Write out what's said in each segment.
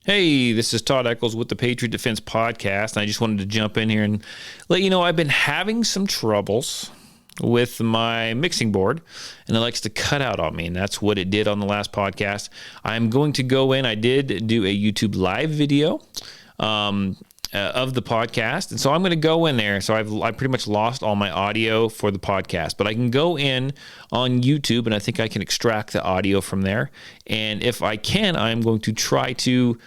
Hey, this is Todd Eccles with the Patriot Defense Podcast, and I just wanted to jump in here and let you know I've been having some troubles with my mixing board, and it likes to cut out on me, and that's what it did on the last podcast. I'm going to go in. I did do a YouTube live video of the podcast, and so I'm going to go in there. So I pretty much lost all my audio for the podcast, but I can go in on YouTube, and I think I can extract the audio from there. And if I can, I'm going to try to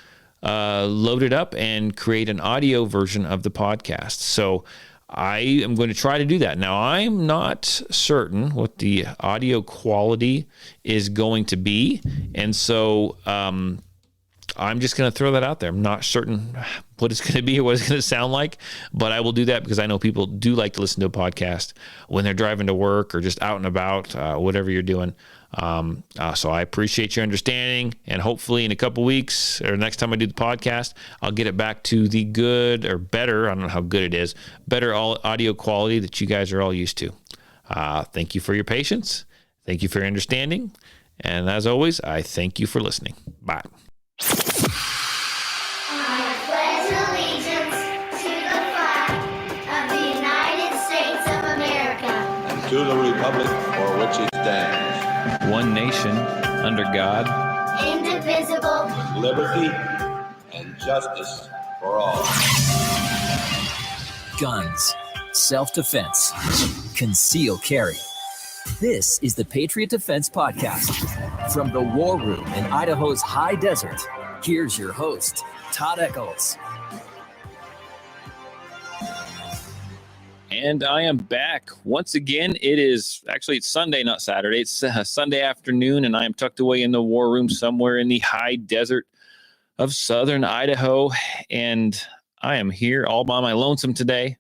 load it up and create an audio version of the podcast. So I am going to try to do that. Now, I'm not certain what the audio quality is going to be, and so I'm just going to throw that out there. I'm not certain what it's going to be or what it's going to sound like, but I will do that because I know people do like to listen to a podcast when they're driving to work or just out and about, whatever you're doing. So I appreciate your understanding, and hopefully in a couple weeks or next time I do the podcast, I'll get it back to the good or better. I don't know how good it is, better audio quality that you guys are all used to. Thank you for your patience. Thank you for your understanding. And as always, I thank you for listening. Bye. I pledge allegiance to the flag of the United States of America and to the republic for which it stands, one nation, under God, indivisible, with liberty and justice for all. Guns, self-defense, concealed carry. This is the Patriot Defense Podcast. From the War Room in Idaho's high desert, here's your host, Todd Eccles. And I am back once again. It's Sunday, not Saturday. It's Sunday afternoon, and I am tucked away in the war room somewhere in the high desert of southern Idaho. And I am here all by my lonesome today.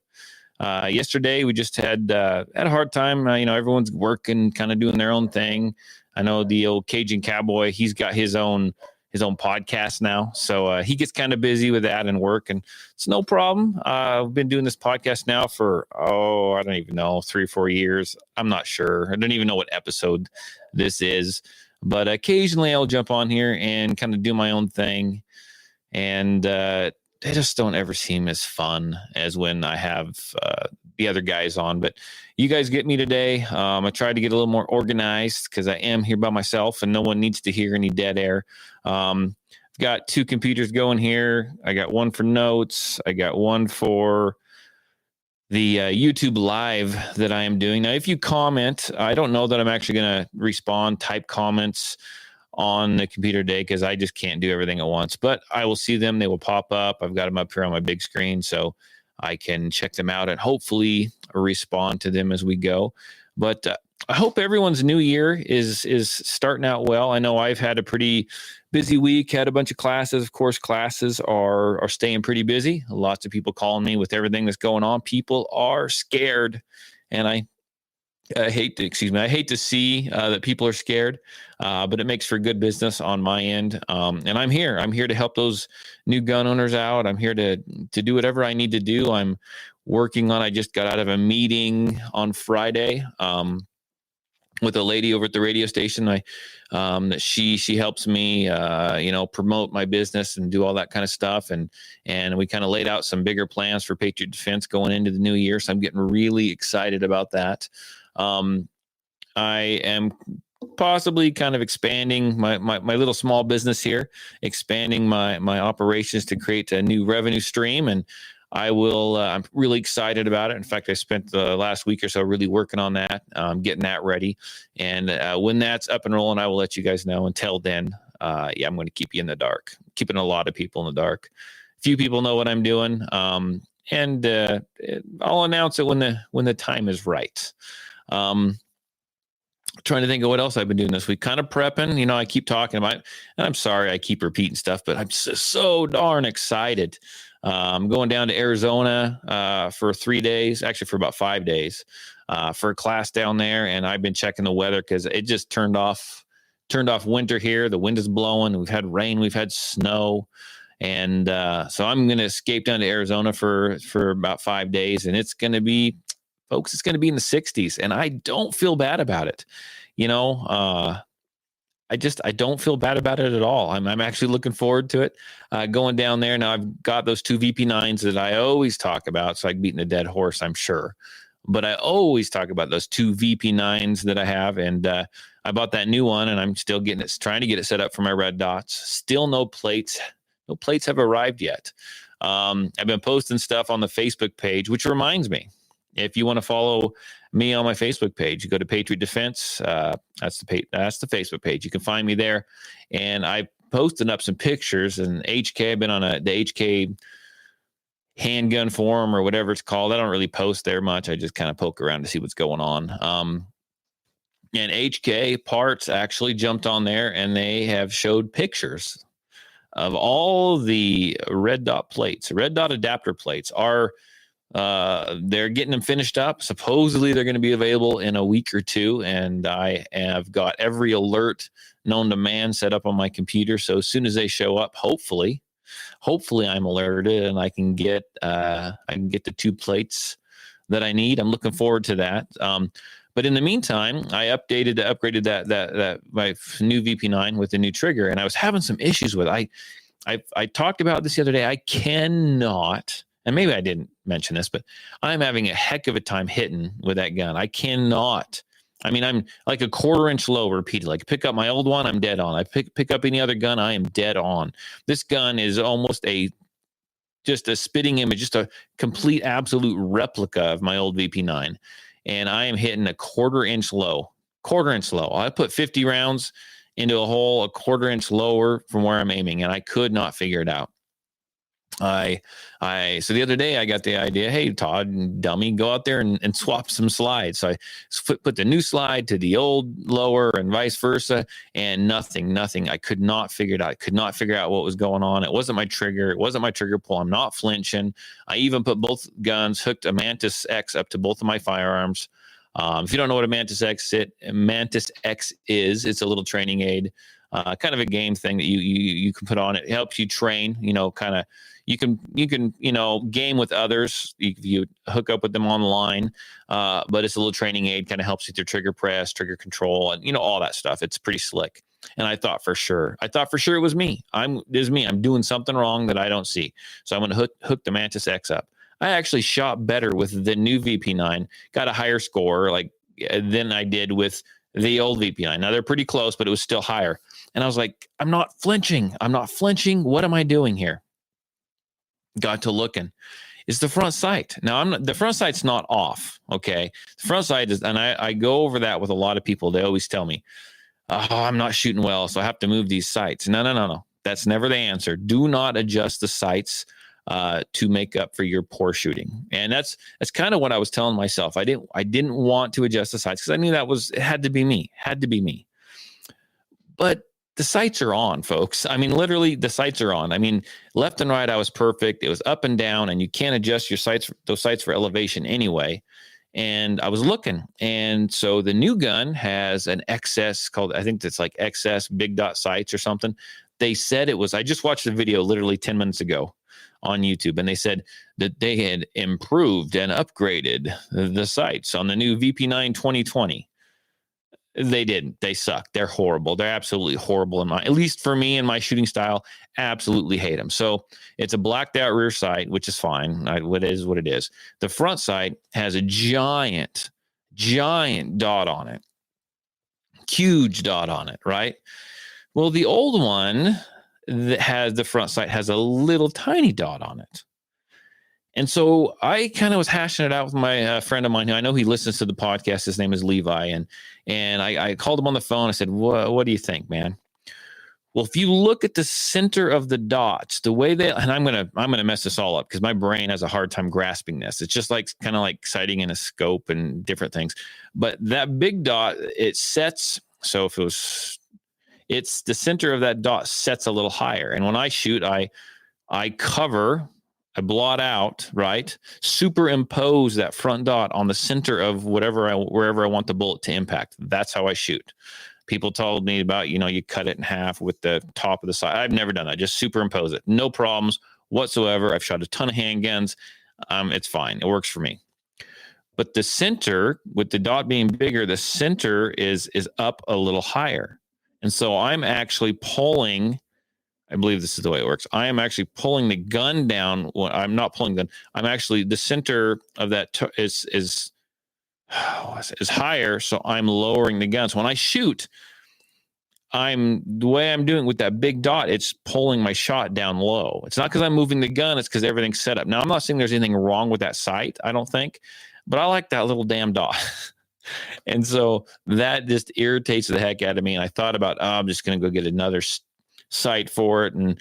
Yesterday, we just had a hard time. Everyone's working, kind of doing their own thing. I know the old Cajun Cowboy, he's got his own podcast now. So he gets kind of busy with that and work, and it's no problem. I've been doing this podcast now for, I don't even know, 3 or 4 years. I'm not sure. I don't even know what episode this is, but occasionally I'll jump on here and kind of do my own thing. And they just don't ever seem as fun as when I have the other guys on. But you guys get me today. I tried to get a little more organized because I am here by myself and no one needs to hear any dead air. I've got 2 computers going here. I got one for notes. I got one for the YouTube live that I am doing. Now, if you comment, I don't know that I'm actually going to type comments on the computer today because I just can't do everything at once, but I will see them. They will pop up. I've got them up here on my big screen so I can check them out and hopefully respond to them as we go. But I hope everyone's new year is starting out well. I know I've had a pretty busy week, had a bunch of classes. Of course, classes are staying pretty busy. Lots of people calling me with everything that's going on. People are scared, and I hate to see that people are scared, but it makes for good business on my end. And I'm here to help those new gun owners out. I'm here to do whatever I need to do. I'm working on, I just got out of a meeting on Friday, with a lady over at the radio station. That she helps me, promote my business and do all that kind of stuff. And we kind of laid out some bigger plans for Patriot Defense going into the new year. So I'm getting really excited about that. I am possibly kind of expanding my little small business here, expanding my operations to create a new revenue stream. And I'm really excited about it. In fact, I spent the last week or so really working on that, getting that ready. And when that's up and rolling, I will let you guys know. Until then, I'm going to keep you in the dark, keeping a lot of people in the dark. Few people know what I'm doing. And I'll announce it when the time is right. Trying to think of what else I've been doing this week. Kind of prepping. I keep talking about it, and I'm sorry I keep repeating stuff, but I'm just so darn excited. I'm going down to Arizona for 3 days, actually for about 5 days, for a class down there. And I've been checking the weather because it just turned off winter here. The wind is blowing. We've had rain. We've had snow. And so I'm going to escape down to Arizona for about 5 days. And it's going to be, folks, it's going to be in the 60s. And I don't feel bad about it. I don't feel bad about it at all. I'm actually looking forward to it. Going down there now, I've got those 2 VP9s that I always talk about. So I'm beating a dead horse, I'm sure, but I always talk about those 2 VP9s that I have, and I bought that new one, and I'm still trying to get it set up for my red dots. Still no plates. No plates have arrived yet. I've been posting stuff on the Facebook page, which reminds me, if you want to follow me on my Facebook page, you go to Patriot Defense. That's the Facebook page. You can find me there. And I posted up some pictures, and HK, I've been on the HK handgun forum or whatever it's called. I don't really post there much. I just kind of poke around to see what's going on. And HK Parts actually jumped on there, and they have showed pictures of all the red dot plates. Red dot adapter plates are they're getting them finished up. Supposedly they're going to be available in a week or two, and I have got every alert known to man set up on my computer. So as soon as they show up, hopefully I'm alerted and I can get the 2 plates that I need. I'm looking forward to that. But in the meantime, I upgraded that my new VP9 with the new trigger, and I was having some issues with it. I talked about this the other day. I cannot, and maybe I didn't mention this, but I'm having a heck of a time hitting with that gun. I cannot. I mean, I'm like a 1/4 inch low repeatedly. Like pick up my old one, I'm dead on. I pick up any other gun, I am dead on. This gun is almost just a spitting image, just a complete absolute replica of my old VP9. And I am hitting a 1/4 inch low. 1/4 inch low. I put 50 rounds into a hole a 1/4 inch lower from where I'm aiming, and I could not figure it out. So the other day I got the idea, hey, Todd, dummy, go out there and swap some slides. So I put the new slide to the old lower and vice versa, and nothing. I could not figure it out. I could not figure out what was going on. It wasn't my trigger. It wasn't my trigger pull. I'm not flinching. I even put both guns, hooked a Mantis X up to both of my firearms. If you don't know what a Mantis X is, it's a little training aid, kind of a game thing that you can put on. It helps you train, kind of. You can game with others. You hook up with them online, but it's a little training aid, kind of helps with your trigger press, trigger control, and all that stuff. It's pretty slick. And I thought for sure it was me. I'm doing something wrong that I don't see. So I'm going to hook the Mantis X up. I actually shot better with the new VP9, got a higher score than I did with the old VP9. Now they're pretty close, but it was still higher. And I was like, I'm not flinching. What am I doing here? Got to looking. It's the front sight. Now the front sight's not off. Okay. The front sight is, and I go over that with a lot of people. They always tell me, oh, I'm not shooting well, so I have to move these sights. No. That's never the answer. Do not adjust the sights to make up for your poor shooting. And that's kind of what I was telling myself. I didn't want to adjust the sights because I knew it had to be me. But the sights are on, folks. I mean, literally the sights are on. I mean, left and right, I was perfect. It was up and down, and you can't adjust those sights for elevation anyway. And I was looking. And so the new gun has an XS called, I think it's like XS big dot sights or something. They said it was, I just watched the video literally 10 minutes ago on YouTube, and they said that they had improved and upgraded the sights on the new VP9 2020. They didn't. They suck. They're horrible. They're absolutely horrible at least for me and my shooting style. Absolutely hate them. So it's a blacked out rear sight, which is fine. What it is. The front sight has a giant dot on it. Huge dot on it, right? Well, the old one that has the front sight has a little tiny dot on it. And so I kind of was hashing it out with my friend of mine who I know he listens to the podcast. His name is Levi. And I called him on the phone. I said, what do you think, man? Well, if you look at the center of the dots, the way and I'm gonna mess this all up because my brain has a hard time grasping this. It's just kind of like sighting in a scope and different things. But that big dot, it sets. So it's the center of that dot sets a little higher. And when I shoot, I blot out, right? Superimpose that front dot on the center of wherever I want the bullet to impact. That's how I shoot. People told me about, you cut it in half with the top of the sight. I've never done that. Just superimpose it. No problems whatsoever. I've shot a ton of handguns. It's fine. It works for me. But the center, with the dot being bigger, the center is up a little higher. And so I'm actually pulling, I believe this is the way it works. I am actually pulling the gun down. Well, I'm not pulling the gun. I'm actually, the center of that is higher. So I'm lowering the gun. So when I shoot, the way I'm doing with that big dot, it's pulling my shot down low. It's not because I'm moving the gun. It's because everything's set up. Now, I'm not saying there's anything wrong with that sight, I don't think, but I like that little damn dot. And so that just irritates the heck out of me. And I thought about, I'm just going to go get another sight for it. And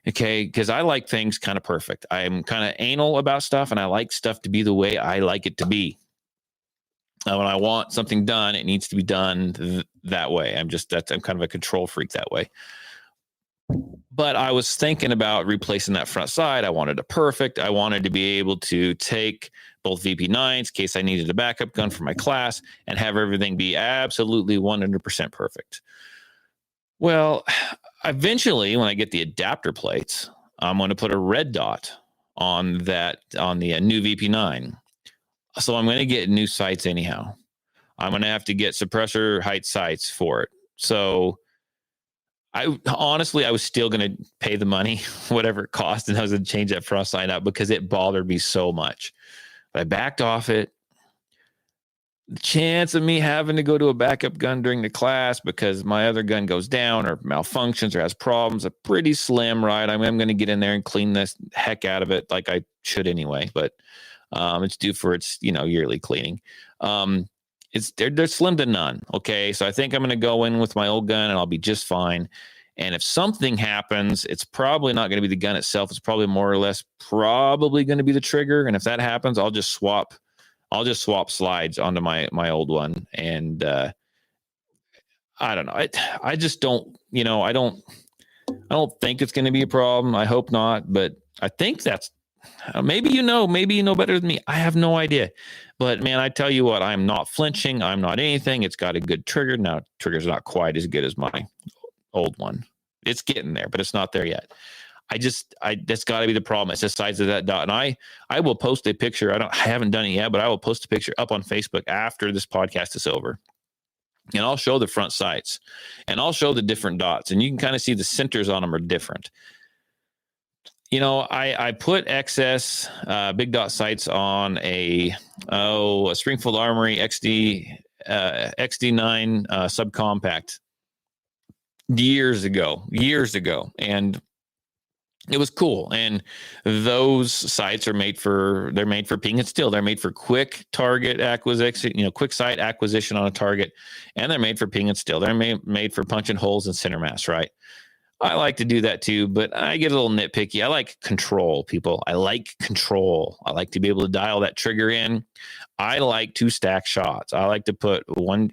okay, because I like things kind of perfect. I'm kind of anal about stuff, and I like stuff to be the way I like it to be. When I want something done, it needs to be done that way. I'm kind of a control freak that way. But I was thinking about replacing that front sight. I wanted it perfect. I wanted to be able to take both VP9s in case I needed a backup gun for my class and have everything be absolutely 100% perfect. Well, eventually, when I get the adapter plates, I'm going to put a red dot on the new VP9. So I'm going to get new sights anyhow. I'm going to have to get suppressor height sights for it. So I was still going to pay the money, whatever it cost, and I was going to change that front sight out because it bothered me so much. But I backed off it. The chance of me having to go to a backup gun during the class because my other gun goes down or malfunctions or has problems are pretty slim, right? I'm going to get in there and clean this heck out of it like I should anyway, but it's due for its, yearly cleaning. They're slim to none. Okay. So I think I'm going to go in with my old gun and I'll be just fine. And if something happens, it's probably not going to be the gun itself. It's probably more or less probably going to be the trigger. And if that happens, I'll just swap slides onto my old one. And I don't know. I just don't, I don't think it's going to be a problem. I hope not, but I think that's, maybe you know better than me. I have no idea. But man, I tell you what, I'm not flinching. I'm not anything. It's got a good trigger. Now, trigger's not quite as good as my old one. It's getting there, but it's not there yet. That's got to be the problem. It's the size of that dot. And I will post a picture. I haven't done it yet, but I will post a picture up on Facebook after this podcast is over. And I'll show the front sights and I'll show the different dots, and you can kind of see the centers on them are different. I put excess big dot sights on a Springfield Armory XD9 subcompact years ago, and it was cool. And those sights they're made for ping and still. They're made for quick target acquisition, quick sight acquisition on a target, and they're made for ping and still. They're made for punching holes in center mass, right? I like to do that too, but I get a little nitpicky. I like control, people. I like control. I like to be able to dial that trigger in. I like to stack shots. I like to put one,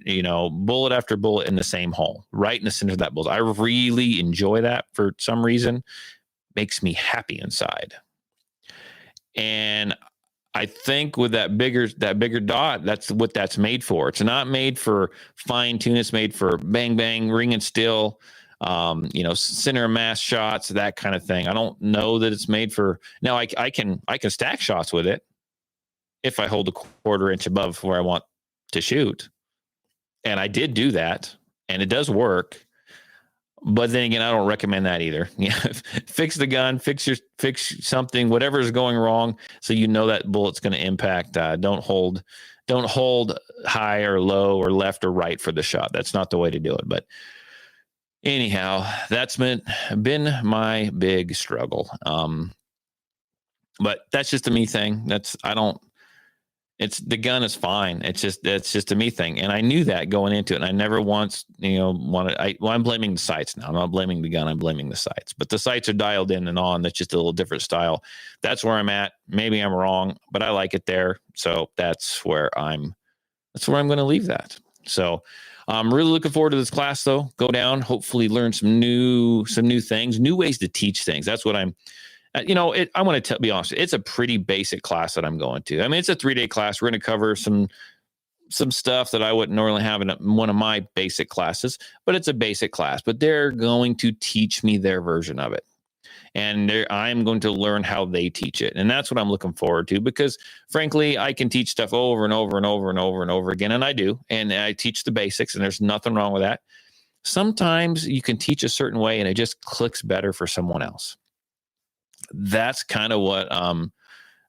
bullet after bullet in the same hole, right in the center of that bullet. I really enjoy that for some reason. Makes me happy inside. And I think with that bigger dot, that's what that's made for. It's not made for fine tune. It's made for bang, bang, ring and still. Center mass shots, that kind of thing. I don't know that it's made for. Now I can stack shots with it if I hold a quarter inch above where I want to shoot. And I did do that, and it does work. But then again, I don't recommend that either. Fix the gun, fix something, whatever is going wrong, so that bullet's going to impact. Don't hold high or low or left or right for the shot. That's not the way to do it. But anyhow, that's been my big struggle. But that's just a me thing. The gun is fine. It's just a me thing. And I knew that going into it. And I never once, I'm blaming the sights now. I'm not blaming the gun. I'm blaming the sights, but the sights are dialed in and on. That's just a little different style. That's where I'm at. Maybe I'm wrong, but I like it there. So that's where I'm going to leave that. So I'm really looking forward to this class though. Go down, hopefully learn some new things, new ways to teach things. That's what I'm, I want to be honest. It's a pretty basic class that I'm going to. I mean, it's a 3-day class. We're going to cover some stuff that I wouldn't normally have in one of my basic classes, but it's a basic class. But they're going to teach me their version of it, and I'm going to learn how they teach it, and that's what I'm looking forward to. Because frankly, I can teach stuff over and over and over and over and over again, and I do, and I teach the basics, and there's nothing wrong with that. sometimes you can teach a certain way and it just clicks better for someone else. That's kind of what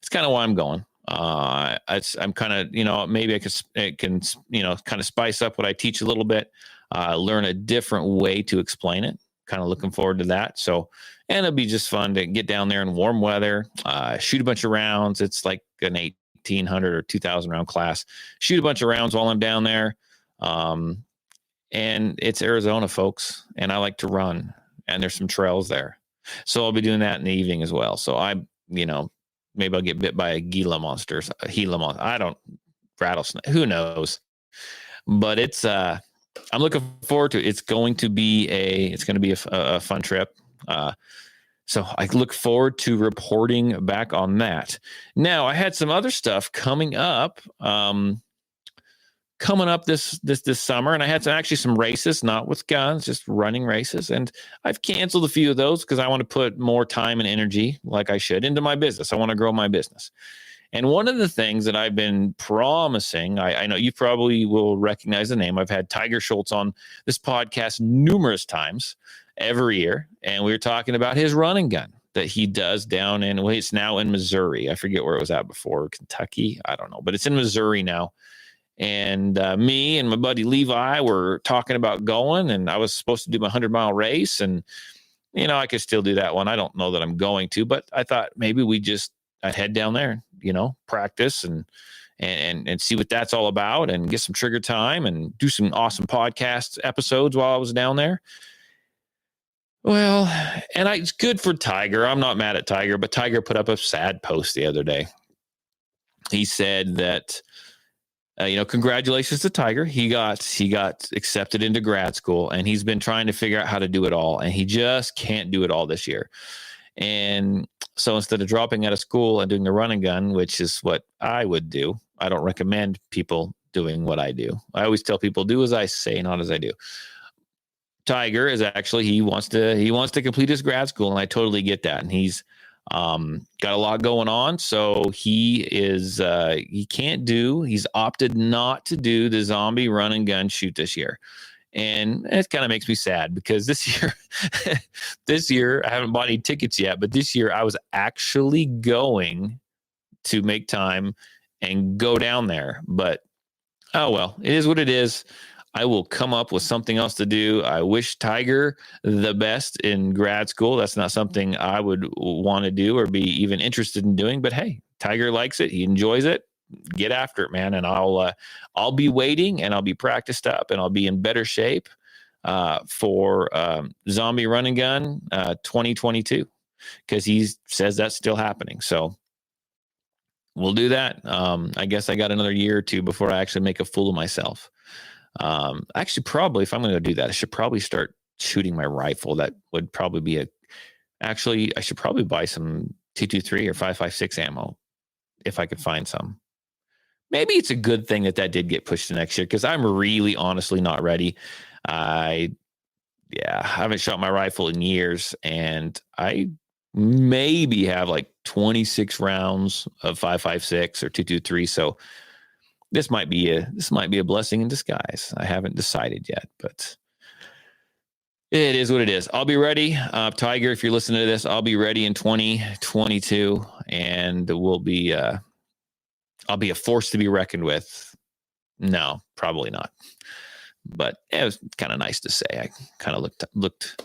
it's kind of why I'm going. I'm kind of, maybe I can, kind of spice up what I teach a little bit, learn a different way to explain it. Kind of looking forward to that. So, and it'll be just fun to get down there in warm weather, shoot a bunch of rounds. It's like an 1,800 or 2,000 round class. Shoot a bunch of rounds while I'm down there. And it's Arizona, folks. And I like to run, and there's some trails there. So I'll be doing that in the evening as well. So maybe I'll get bit by a Gila monster, a Gila monster. I don't, rattlesnake. Who knows? But it's, I'm looking forward to it. It's going to be a fun trip. So I look forward to reporting back on that. Now, I had some other stuff coming up this summer, and I had some races, not with guns, just running races, and I've canceled a few of those because I want to put more time and energy, like I should, into my business. I want to grow my business. And one of the things that I've been promising, I know you probably will recognize the name. I've had Tiger Schultz on this podcast numerous times every year, and we were talking about his running gun that he does down in, well, it's now in Missouri. I forget where it was at before, Kentucky. I don't know, but it's in Missouri now. And me and my buddy Levi were talking about going, and I was supposed to do my 100-mile race, and I could still do that one. I don't know that I'm going to, but I thought maybe I'd head down there, practice and see what that's all about, and get some trigger time and do some awesome podcast episodes while I was down there. Well, and it's good for Tiger. I'm not mad at Tiger, but Tiger put up a sad post the other day. He said that, congratulations to Tiger. He got accepted into grad school, and he's been trying to figure out how to do it all, and he just can't do it all this year. And so instead of dropping out of school and doing the run and gun, which is what I would do, I don't recommend people doing what I do. I always tell people, do as I say, not as I do. Tiger is actually, he wants to complete his grad school, and I totally get that. And he's got a lot going on. So he's opted not to do the zombie run and gun shoot this year. And it kind of makes me sad because this year I haven't bought any tickets yet, but this year I was actually going to make time and go down there. But oh well, it is what it is. I will come up with something else to do. I wish Tiger the best in grad school. That's not something I would want to do or be even interested in doing. But hey, Tiger likes it. He enjoys it. Get after it, man. And I'll be waiting, and I'll be practiced up, and I'll be in better shape for Zombie Run and Gun 2022, because he says that's still happening. So we'll do that. I guess I got another year or two before I actually make a fool of myself. Actually, probably if I'm going to do that, I should probably start shooting my rifle. That would probably be I should probably buy some 223 or 5.56 ammo if I could find some. Maybe it's a good thing that did get pushed to next year, because I'm really honestly not ready. I haven't shot my rifle in years, and I maybe have like 26 rounds of 5.56 or 223. So this might be a blessing in disguise. I haven't decided yet, but it is what it is. I'll be ready. Tiger, if you're listening to this, I'll be ready in 2022, and I'll be a force to be reckoned with. No, probably not. But it was kind of nice to say. I kind of looked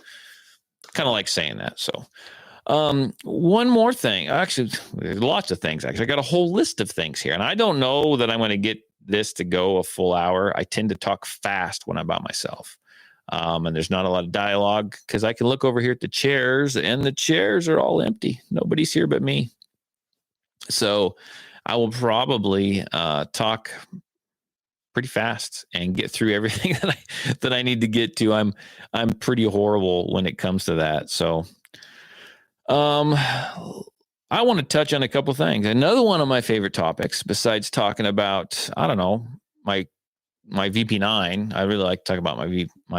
kind of like saying that. So one more thing. Actually, there's lots of things. Actually, I got a whole list of things here, and I don't know that I'm going to get this to go a full hour. I tend to talk fast when I'm by myself. And there's not a lot of dialogue, because I can look over here at the chairs, and the chairs are all empty. Nobody's here but me. So I will probably talk pretty fast and get through everything that I need to get to. I'm pretty horrible when it comes to that. So I want to touch on a couple things. Another one of my favorite topics, besides talking about, I don't know, my VP9, I really like to talk about my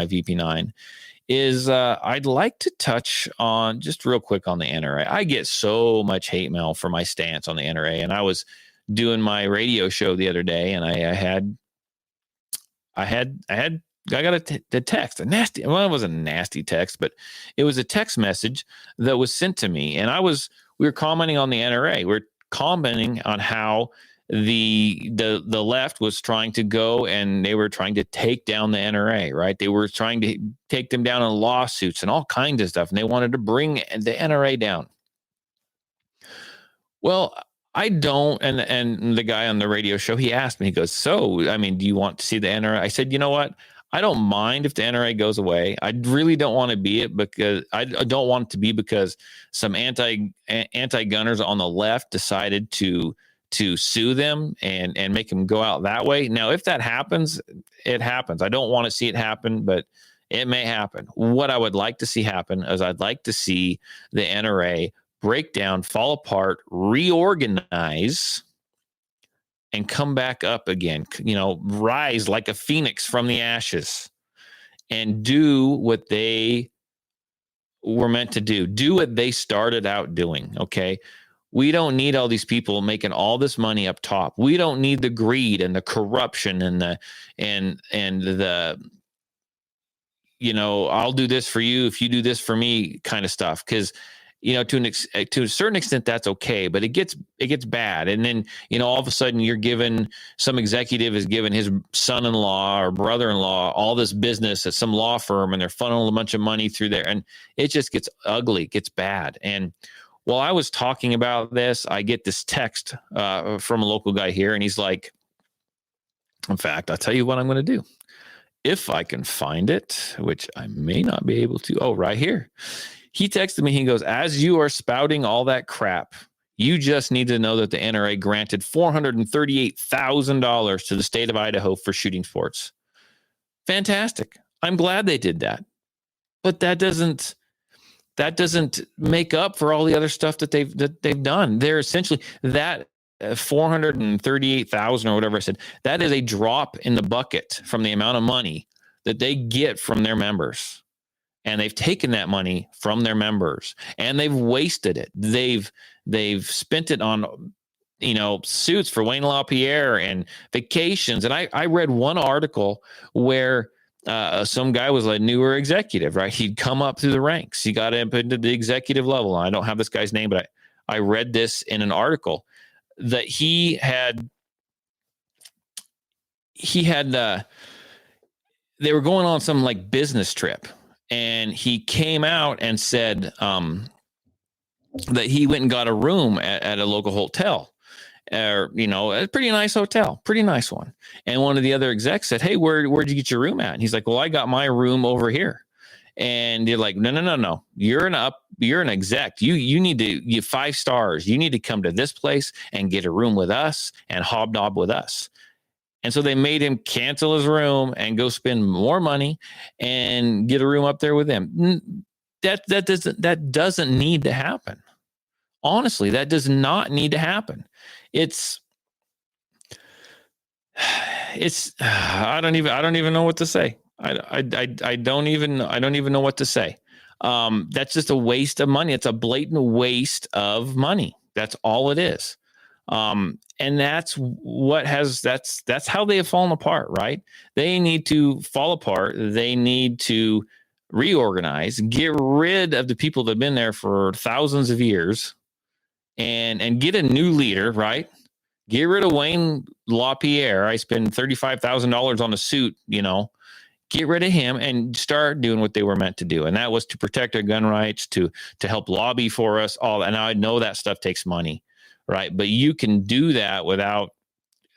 VP9, is I'd like to touch on, just real quick, on the NRA. I get so much hate mail for my stance on the NRA, and I was doing my radio show the other day, and I had I got a text, a nasty, well, it wasn't a nasty text, but it was a text message that was sent to me. And we were commenting on the NRA. We we're commenting on how the left was trying to go and they were trying to take down the NRA, right? They were trying to take them down in lawsuits and all kinds of stuff. And they wanted to bring the NRA down. Well, I don't. And the guy on the radio show, he asked me, he goes, so, I mean, do you want to see the NRA? I said, you know what? I don't mind if the NRA goes away. I really don't want to be it because I don't want it to be because some anti-gunners on the left decided to sue them and make them go out that way. Now, if that happens, it happens. I don't want to see it happen, but it may happen. What I would like to see happen is I'd like to see the NRA break down, fall apart, reorganize, and come back up again, rise like a phoenix from the ashes and do what they were meant to do. Do what they started out doing, okay? We don't need all these people making all this money up top. We don't need the greed and the corruption and the I'll do this for you if you do this for me kind of stuff. Because to a certain extent that's okay, but it gets bad. And then all of a sudden you're given, some executive is given his son-in-law or brother-in-law all this business at some law firm, and they're funneling a bunch of money through there, and it just gets ugly, gets bad. And while I was talking about this, I get this text from a local guy here, and he's like, in fact, I'll tell you what I'm going to do. If I can find it, which I may not be able to. Oh, right here. He texted me. He goes, as you are spouting all that crap, you just need to know that the NRA granted $438,000 to the state of Idaho for shooting sports. Fantastic. I'm glad they did that. But that doesn't make up for all the other stuff that they've done. They're essentially that 438,000 or whatever I said, that is a drop in the bucket from the amount of money that they get from their members. And they've taken that money from their members and they've wasted it. They've spent it on, suits for Wayne LaPierre and vacations. And I read one article where some guy was a newer executive, right? He'd come up through the ranks. He got up into the executive level. I don't have this guy's name, but I read this in an article that he had they were going on some like business trip, and he came out and said that he went and got a room at a local hotel, a pretty nice hotel, pretty nice one. And one of the other execs said, hey, where'd you get your room at? And he's like, well, I got my room over here. And you're like, no. You're an exec. You need to get 5 stars. You need to come to this place and get a room with us and hobnob with us. And so they made him cancel his room and go spend more money and get a room up there with them. That doesn't need to happen. Honestly, that does not need to happen. It's I don't even know what to say. I don't even know what to say. That's just a waste of money. It's a blatant waste of money. That's all it is. And that's how they have fallen apart, right? They need to fall apart. They need to reorganize, get rid of the people that have been there for thousands of years and get a new leader, right? Get rid of Wayne LaPierre. I spend $35,000 on a suit, get rid of him and start doing what they were meant to do. And that was to protect our gun rights, to help lobby for us all. And I know that stuff takes money, right? But you can do that without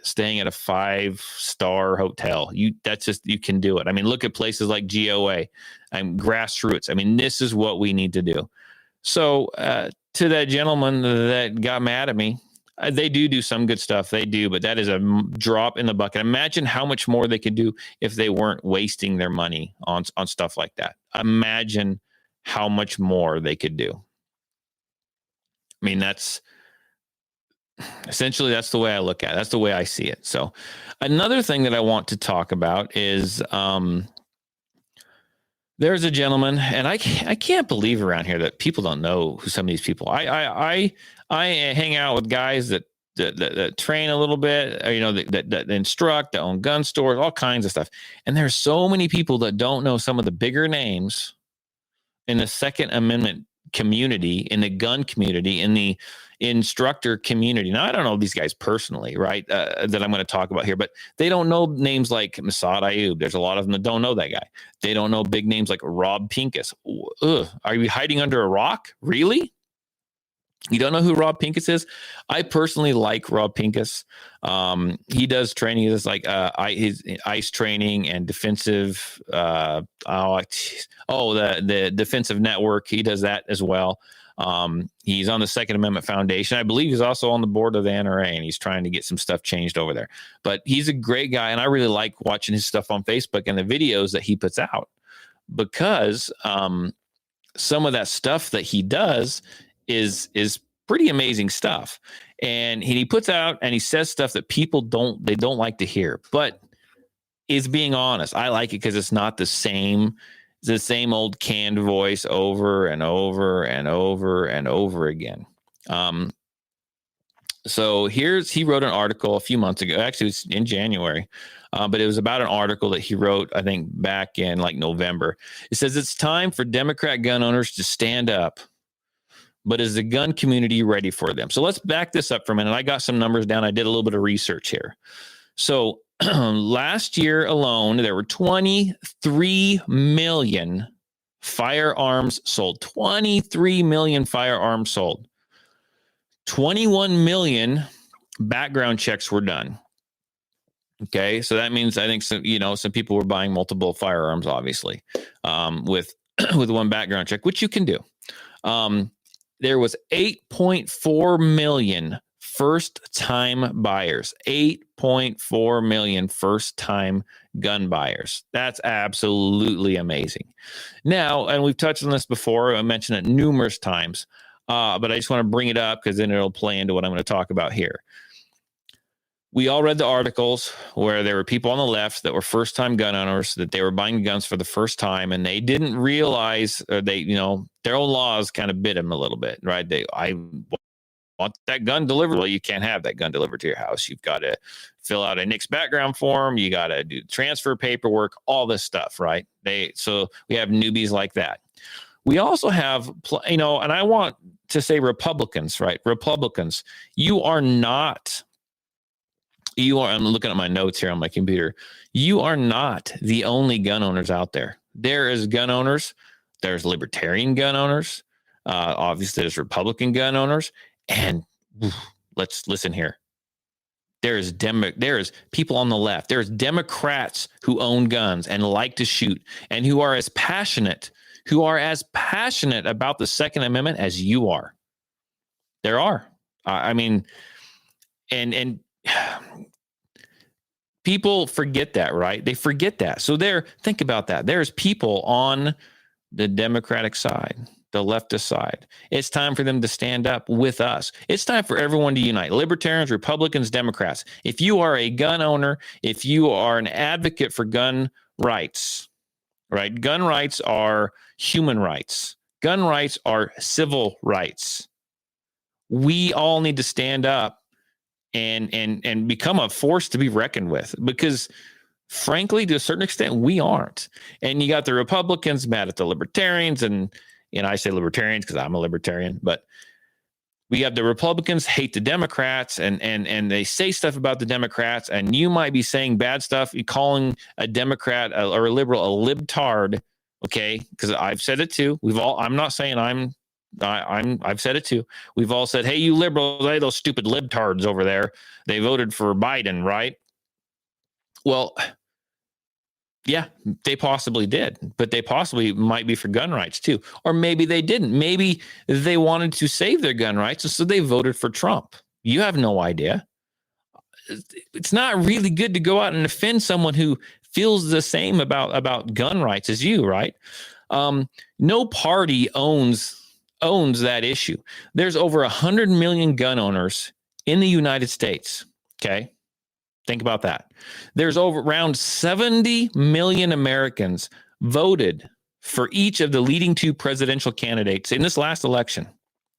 staying at a 5-star hotel. You can do it. I mean, look at places like GOA and grassroots. I mean, this is what we need to do. So to that gentleman that got mad at me, they do some good stuff. They do, but that is a drop in the bucket. Imagine how much more they could do if they weren't wasting their money on stuff like that. Imagine how much more they could do. I mean, that's essentially, that's the way I look at it. That's the way I see it. So another thing that I want to talk about is there's a gentleman, and I can't believe around here that people don't know who some of these people. I hang out with guys that that train a little bit, that instruct, that own gun stores, all kinds of stuff. And there's so many people that don't know some of the bigger names in the Second Amendment community, in the gun community, in the instructor community. Now, I don't know these guys personally, right, that I'm going to talk about here, but they don't know names like Massad Ayoob. There's a lot of them that don't know that guy. They don't know big names like Rob Pincus. Ugh, are you hiding under a rock? Really? You don't know who Rob Pincus is? I personally like Rob Pincus. He does training. He does like his ice training and defensive. The defensive network. He does that as well. He's on the Second Amendment Foundation. I believe he's also on the board of the NRA, and he's trying to get some stuff changed over there. But he's a great guy, and I really like watching his stuff on Facebook and the videos that he puts out, because some of that stuff that he does is pretty amazing stuff. And he puts out and he says stuff that people don't like to hear, but is being honest. I like it because it's not the same old canned voice over and over and over and over again. So he wrote an article a few months ago. Actually, it was in January, but it was about an article that he wrote, I think, back in like November. It says it's time for Democrat gun owners to stand up, but is the gun community ready for them? So let's back this up for a minute. I got some numbers down. I did a little bit of research here. So last year alone, there were 23 million firearms sold. 23 million firearms sold. 21 million background checks were done. Okay, so that means I think some people were buying multiple firearms, obviously, with one background check, which you can do. There was 8.4 million first-time buyers. 8.4 million first-time gun buyers. That's absolutely amazing. Now, and we've touched on this before. I mentioned it numerous times, but I just want to bring it up because then it'll play into what I'm going to talk about here. We all read the articles where there were people on the left that were first-time gun owners, that they were buying guns for the first time, and they didn't realize, or their own laws kind of bit them a little bit, right? I want that gun delivered. Well, you can't have that gun delivered to your house. You've got to fill out a NICS background form. You got to do transfer paperwork, all this stuff, right? So we have newbies like that. We also have, and I want to say Republicans, right? Republicans, I'm looking at my notes here on my computer. You are not the only gun owners out there. There is gun owners. There's libertarian gun owners. Obviously, there's Republican gun owners. And let's listen here. There is people on the left. There's Democrats who own guns and like to shoot and who are as passionate about the Second Amendment as you are. There are. And people forget that, right? They forget that. So think about that. There's people on the Democratic side, the leftist side. It's time for them to stand up with us. It's time for everyone to unite. Libertarians, Republicans, Democrats. If you are a gun owner, if you are an advocate for gun rights, right? Gun rights are human rights. Gun rights are civil rights. We all need to stand up and become a force to be reckoned with, because frankly, to a certain extent, we aren't. And you got the Republicans mad at the libertarians, and I say libertarians because I'm a libertarian, but we have the Republicans hate the Democrats, and they say stuff about the Democrats, and you might be saying bad stuff, calling a Democrat or a liberal a libtard, okay? Because I've said it too. I'm not saying I've said it too. We've all said, hey, you liberals, hey, those stupid libtards over there, they voted for Biden, right? Well, yeah, they possibly did, but they possibly might be for gun rights too. Or maybe they didn't. Maybe they wanted to save their gun rights, and so they voted for Trump. You have no idea. It's not really good to go out and offend someone who feels the same about gun rights as you, right? No party owns that issue. There's over 100 million gun owners in the United States. Okay. Think about that. There's around 70 million Americans voted for each of the leading two presidential candidates in this last election.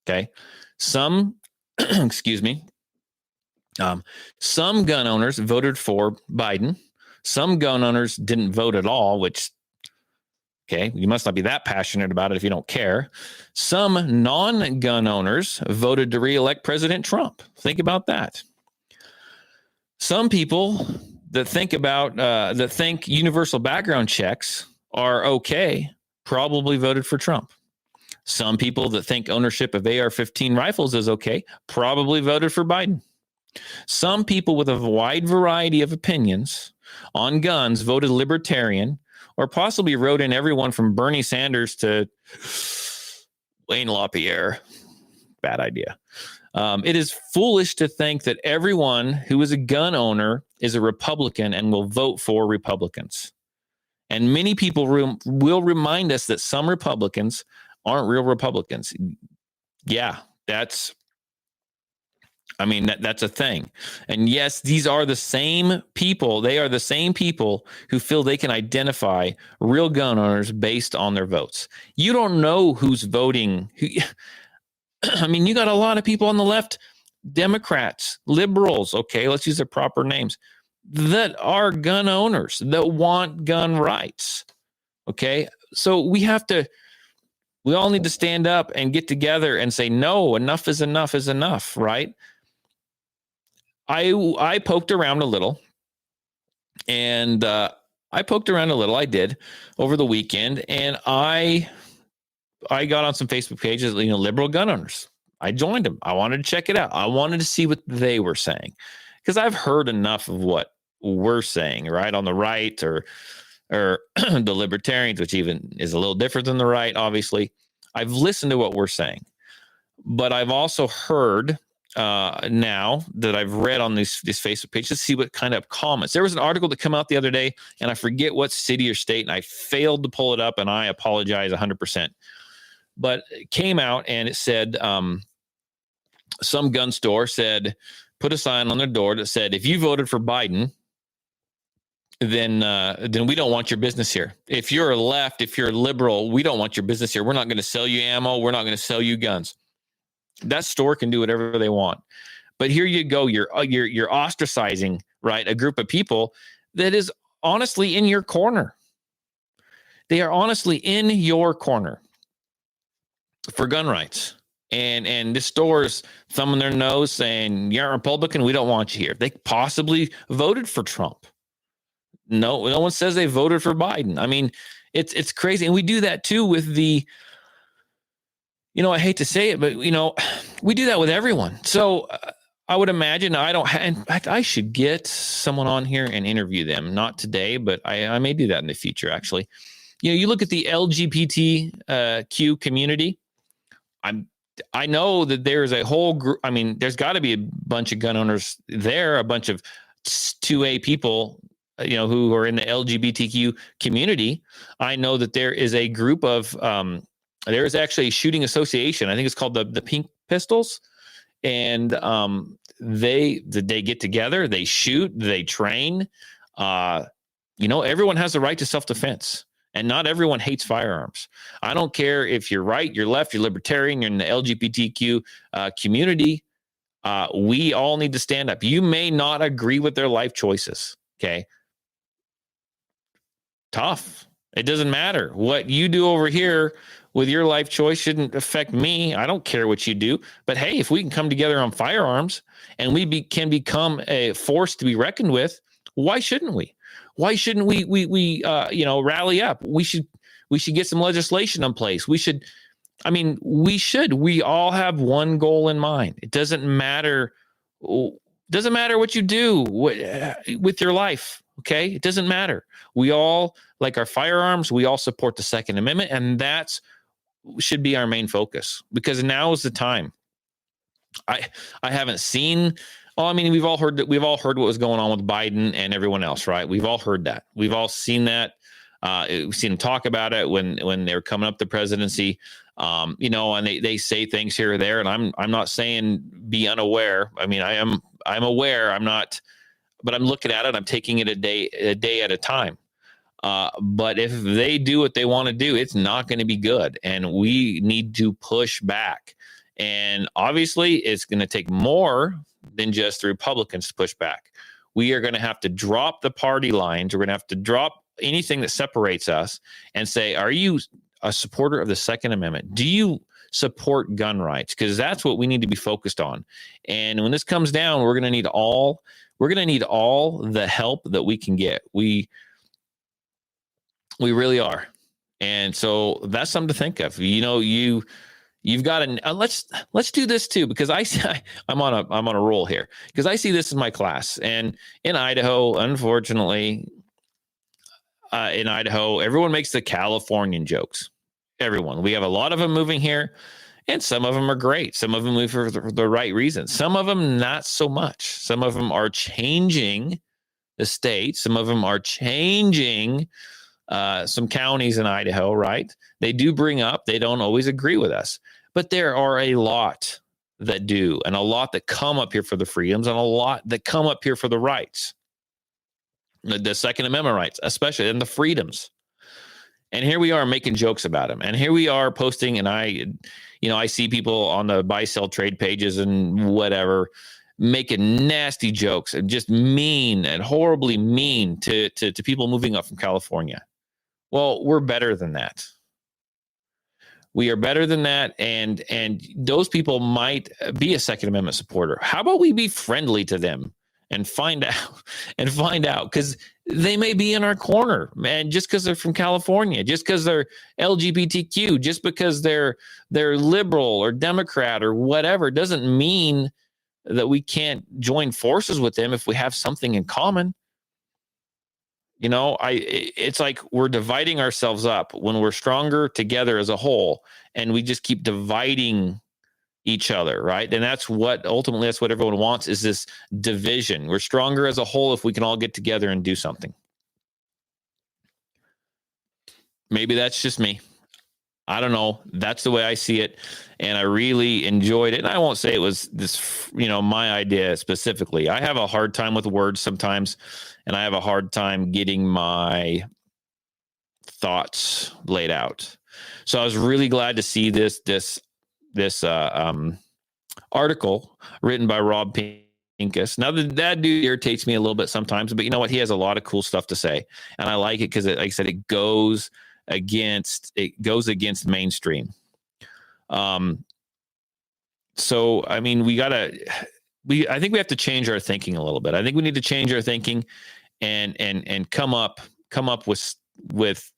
Okay. Some, excuse me, Some gun owners voted for Biden. Some gun owners didn't vote at all, which, okay, you must not be that passionate about it if you don't care. Some non-gun owners voted to reelect President Trump. Think about that. Some people that think universal background checks are okay probably voted for Trump. Some people that think ownership of AR-15 rifles is okay probably voted for Biden. Some people with a wide variety of opinions on guns voted libertarian, or possibly wrote in everyone from Bernie Sanders to Wayne LaPierre. Bad idea. It is foolish to think that everyone who is a gun owner is a Republican and will vote for Republicans. And many people will remind us that some Republicans aren't real Republicans. Yeah, that's a thing. And yes, these are the same people. They are the same people who feel they can identify real gun owners based on their votes. You don't know who's voting. You got a lot of people on the left, Democrats, liberals, okay, let's use their proper names, that are gun owners, that want gun rights. Okay, so we all need to stand up and get together and say, no, enough is enough, right? I poked around a little, and I did over the weekend, and I got on some Facebook pages, liberal gun owners. I joined them. I wanted to check it out. I wanted to see what they were saying, because I've heard enough of what we're saying, right, on the right or the libertarians, which even is a little different than the right, obviously. I've listened to what we're saying, but I've also heard now that I've read on these Facebook pages to see what kind of comments. There was an article that came out the other day, and I forget what city or state, and I failed to pull it up, and I apologize 100%. But it came out, and it said some gun store put a sign on their door that said, if you voted for Biden, then we don't want your business here. If you're a left, if you're a liberal, we don't want your business here. We're not going to sell you ammo. We're not going to sell you guns. That store can do whatever they want. But here you go. You're ostracizing, right, a group of people that is honestly in your corner. They are honestly in your corner for gun rights. And this store's thumbing their nose saying, you're a Republican, we don't want you here. They possibly voted for Trump. No one says they voted for Biden. It's crazy. And we do that too with the, I hate to say it, but we do that with everyone. So I would imagine in fact, I should get someone on here and interview them. Not today, but I may do that in the future, actually. You look at the LGBTQ community. I know that there's a whole group. There's got to be a bunch of gun owners there, a bunch of 2A people, who are in the LGBTQ community. I know that there is a group of, there is actually a shooting association. I think it's called the Pink Pistols. And they get together, they shoot, they train. Everyone has the right to self-defense. And not everyone hates firearms. I don't care if you're right, you're left, you're libertarian, you're in the LGBTQ community. We all need to stand up. You may not agree with their life choices. Okay. Tough. It doesn't matter. What you do over here with your life choice shouldn't affect me. I don't care what you do. But hey, if we can come together on firearms and we can become a force to be reckoned with, why shouldn't we? Why shouldn't we rally up? We should get some legislation in place. We all have one goal in mind. It doesn't matter. Doesn't matter what you do with your life. Okay. It doesn't matter. We all like our firearms. We all support the Second Amendment, and that's should be our main focus, because now is the time. I haven't seen. We've all heard what was going on with Biden and everyone else, right? We've all heard that. We've all seen that. We've seen them talk about it when they were coming up the presidency, and they say things here or there. And I'm not saying be unaware. I'm aware. I'm not, but I'm looking at it. I'm taking it a day at a time. But if they do what they want to do, it's not going to be good, and we need to push back. And obviously, it's going to take more than just the Republicans to push back. We are going to have to drop the party lines. We're going to have to drop anything that separates us and say, are you a supporter of the Second Amendment? Do you support gun rights? Because that's what we need to be focused on. And when this comes down, we're going to need all the help that we can get. We really are. And so that's something to think of. You've got to let's do this too, because I'm on a roll here, because I see this in my class. And in Idaho, unfortunately, everyone makes the Californian jokes. Everyone. We have a lot of them moving here, and some of them are great. Some of them move for the right reasons. Some of them not so much. Some of them are changing the state. Some of them are changing some counties in Idaho, right? They do bring up, they don't always agree with us, but there are a lot that do, and a lot that come up here for the freedoms, and a lot that come up here for the rights, the Second Amendment rights, especially, and the freedoms. And here we are making jokes about them. And here we are posting, and I see people on the buy sell trade pages and whatever making nasty jokes and just mean and horribly mean to people moving up from California. Well, we're better than that. We are better than that, and those people might be a Second Amendment supporter. How about we be friendly to them and find out, because they may be in our corner, man, just because they're from California, just because they're LGBTQ, just because they're liberal or Democrat or whatever, doesn't mean that we can't join forces with them if we have something in common. It's like we're dividing ourselves up when we're stronger together as a whole, and we just keep dividing each other, right? And that's what everyone wants, is this division. We're stronger as a whole if we can all get together and do something. Maybe that's just me. I don't know. That's the way I see it. And I really enjoyed it. And I won't say it was this, my idea specifically. I have a hard time with words sometimes, and I have a hard time getting my thoughts laid out. So I was really glad to see this article written by Rob Pincus. Now that dude irritates me a little bit sometimes, but you know what? He has a lot of cool stuff to say, and I like it because, like I said, it goes against mainstream. So I mean, I think we have to change our thinking a little bit. I think we need to change our thinking and come up with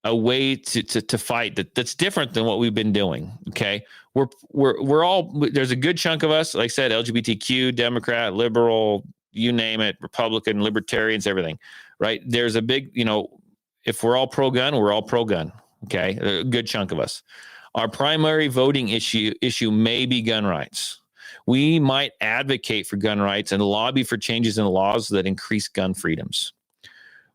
a way to fight that's different than what we've been doing. Okay. We're all, there's a good chunk of us, like I said, LGBTQ, Democrat, liberal, you name it, Republican, libertarians, everything, right? There's a big, if we're all pro-gun, we're all pro-gun. Okay. A good chunk of us. Our primary voting issue may be gun rights. We might advocate for gun rights and lobby for changes in laws that increase gun freedoms.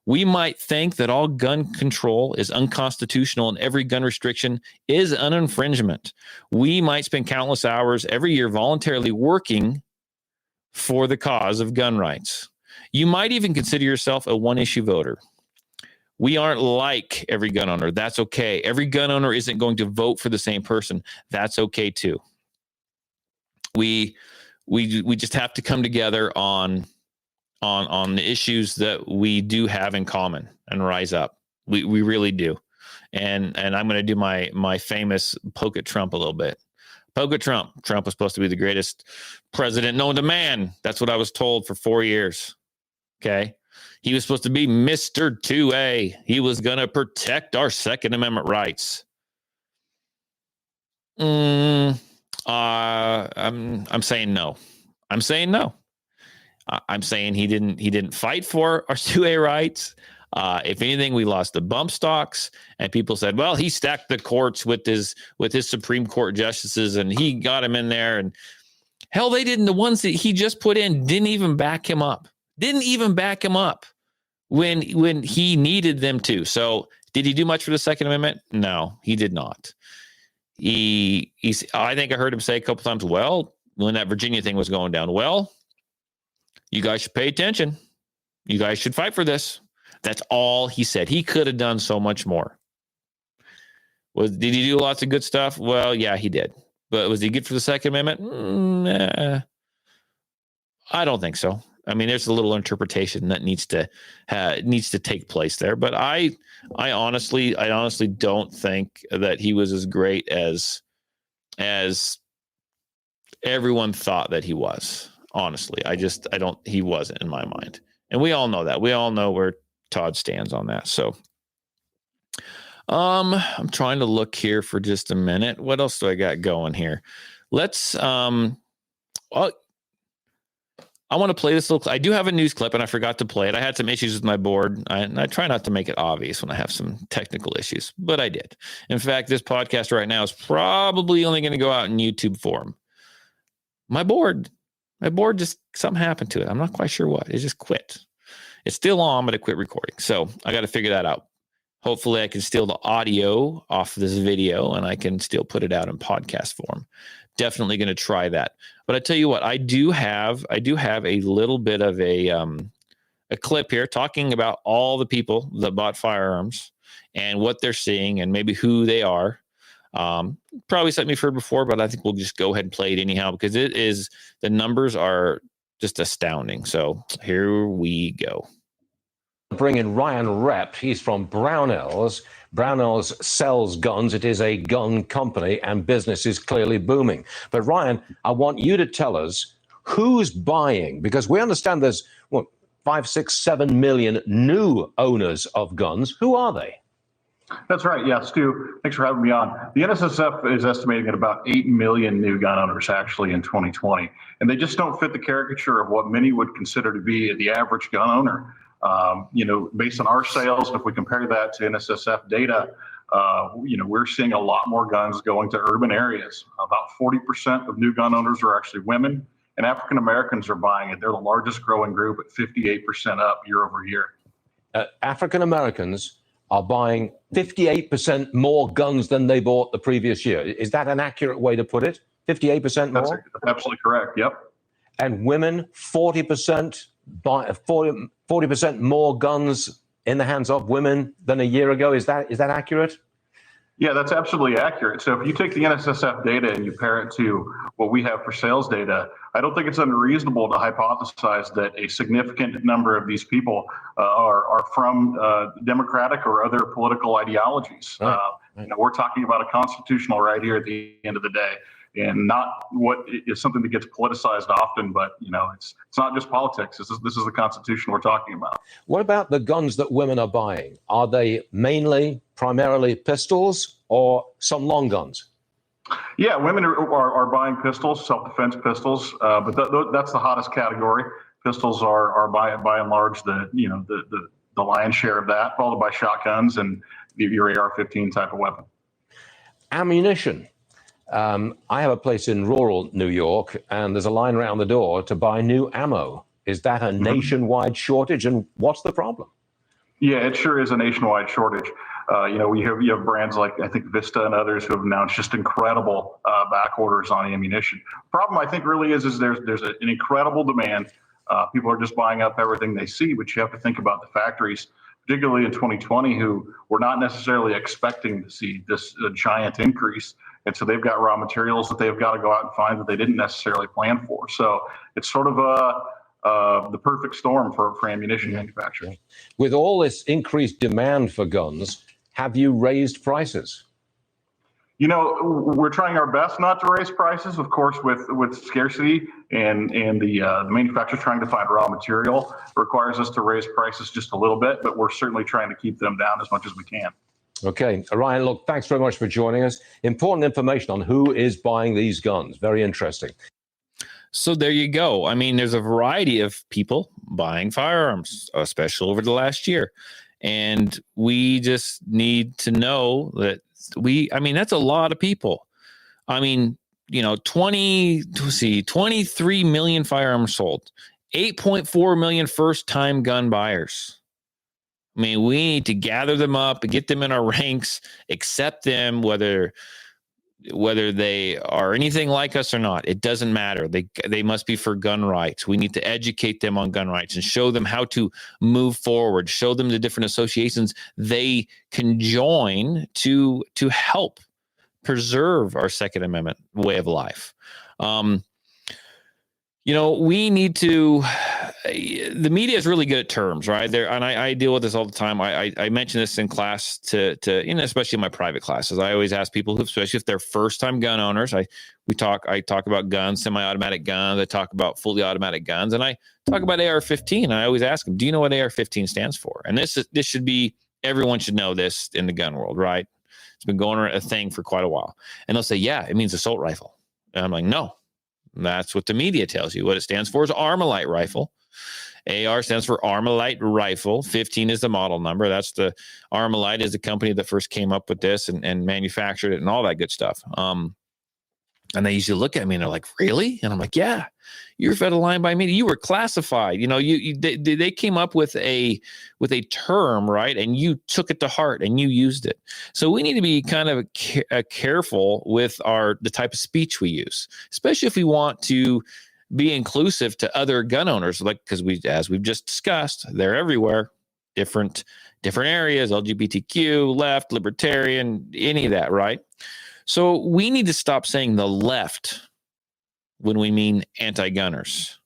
We might think that all gun control is unconstitutional and every gun restriction is an infringement. We might spend countless hours every year voluntarily working for the cause of gun rights. You might even consider yourself a one-issue voter. We aren't like every gun owner. That's okay. Every gun owner isn't going to vote for the same person. That's okay too. We just have to come together on the issues that we do have in common and rise up. We really do. And I'm going to do my famous poke at Trump a little bit. Poke at Trump. Trump was supposed to be the greatest president known to man. That's what I was told for 4 years. Okay. He was supposed to be Mr. 2A. He was going to protect our Second Amendment rights. I'm saying no. I'm saying no. I'm saying he didn't fight for our 2A rights. If anything, we lost the bump stocks, and people said, well, he stacked the courts with his Supreme Court justices and he got him in there. And hell, they didn't. The ones that he just put in didn't even back him up. Didn't even back him up when he needed them to. So did he do much for the Second Amendment? No, he did not. I think I heard him say a couple times, well, when that Virginia thing was going down, well, you guys should pay attention. You guys should fight for this. That's all he said. He could have done so much more. Did he do lots of good stuff? Well, yeah, he did. But was he good for the Second Amendment? Nah. I don't think so. I mean, there's a little interpretation that needs to take place there, but I honestly don't think that he was as great as everyone thought that he was. Honestly, he wasn't in my mind, and we all know that. We all know where Todd stands on that. So, I'm trying to look here for just a minute. What else do I got going here? Let's I want to play this little. I do have a news clip, and I forgot to play it. I had some issues with my board, and I try not to make it obvious when I have some technical issues, but I did. In fact, this podcast right now is probably only going to go out in YouTube form. My board just something happened to it. I'm not quite sure what. It just quit. It's still on, but it quit recording. So I got to figure that out. Hopefully, I can steal the audio off this video, and I can still put it out in podcast form. Definitely going to try that. But I tell you what, I do have a little bit of a clip here talking about all the people that bought firearms and what they're seeing and maybe who they are. Probably something you've heard before, but I think we'll just go ahead and play it anyhow because the numbers are just astounding. So here we go. Bring in Ryan Rep. He's from Brownells. Brownells sells guns. It is a gun company and business is clearly booming. But Ryan, I want you to tell us who's buying, because we understand there's 5, 6, 7 million new owners of guns. Who are they? That's right. Yeah, Stu, thanks for having me on. The NSSF is estimating at about 8 million new gun owners actually in 2020. And they just don't fit the caricature of what many would consider to be the average gun owner. Based on our sales, if we compare that to NSSF data, we're seeing a lot more guns going to urban areas. About 40% of new gun owners are actually women, and African Americans are buying it. They're the largest growing group at 58% up year over year. African Americans are buying 58% more guns than they bought the previous year. Is that an accurate way to put it? 58% more? That's absolutely correct. Yep. And women, 40% buy 40% more guns in the hands of women than a year ago. Is that accurate? Yeah, that's absolutely accurate. So if you take the NSSF data and you pair it to what we have for sales data, I don't think it's unreasonable to hypothesize that a significant number of these people are from democratic or other political ideologies. Right. We're talking about a constitutional right here at the end of the day, and not what is something that gets politicized often. But it's not just politics. This is the Constitution we're talking about. What about the guns that women are buying? Are they primarily pistols or some long guns? Yeah, women are buying pistols, self-defense pistols, but that's the hottest category. Pistols are by and large the lion's share of that, followed by shotguns and your AR-15 type of weapon. Ammunition. I have a place in rural New York, and there's a line around the door to buy new ammo. Is that a nationwide shortage, and what's the problem? Yeah, it sure is a nationwide shortage. You have brands like, I think, Vista and others who have announced just incredible back orders on ammunition. Problem, I think, really is there's an incredible demand. People are just buying up everything they see, but you have to think about the factories, particularly in 2020, who were not necessarily expecting to see this giant increase. And so they've got raw materials that they've got to go out and find that they didn't necessarily plan for. So it's sort of the perfect storm for ammunition manufacturers. With all this increased demand for guns, have you raised prices? We're trying our best not to raise prices, of course, with scarcity and the manufacturers trying to find raw material requires us to raise prices just a little bit, but we're certainly trying to keep them down as much as we can. Okay, Ryan, look, thanks very much for joining us. Important information on who is buying these guns. Very interesting. So there you go. I mean, there's a variety of people buying firearms, especially over the last year. And we just need to know that that's a lot of people. I mean, 23 million firearms sold, 8.4 million first-time gun buyers. I mean, we need to gather them up and get them in our ranks, accept them, whether they are anything like us or not. It doesn't matter. They must be for gun rights. We need to educate them on gun rights and show them how to move forward, show them the different associations they can join to help preserve our Second Amendment way of life. we need to, the media is really good at terms, right? There, and I deal with this all the time. I mention this in class to especially in my private classes. I always ask people, especially if they're first time gun owners, I talk about guns, semi-automatic guns. I talk about fully automatic guns, and I talk about AR-15. And I always ask them, do you know what AR-15 stands for? And this should be, everyone should know this in the gun world, right? It's been going around a thing for quite a while. And they'll say, yeah, it means assault rifle. And I'm like, no. That's what the media tells you. What it stands for is Armalite rifle. AR stands for Armalite rifle. 15 is the model number. That's the Armalite is the company that first came up with this and manufactured it and all that good stuff. And they usually look at me and they're like, really? And I'm like, yeah, you're fed a line by media. You were classified. They came up with a term, right? And you took it to heart and you used it. So we need to be kind of careful with the type of speech we use, especially if we want to be inclusive to other gun owners, because as we've just discussed, they're everywhere, different areas, LGBTQ, left, libertarian, any of that, right? So we need to stop saying the left when we mean anti-gunners.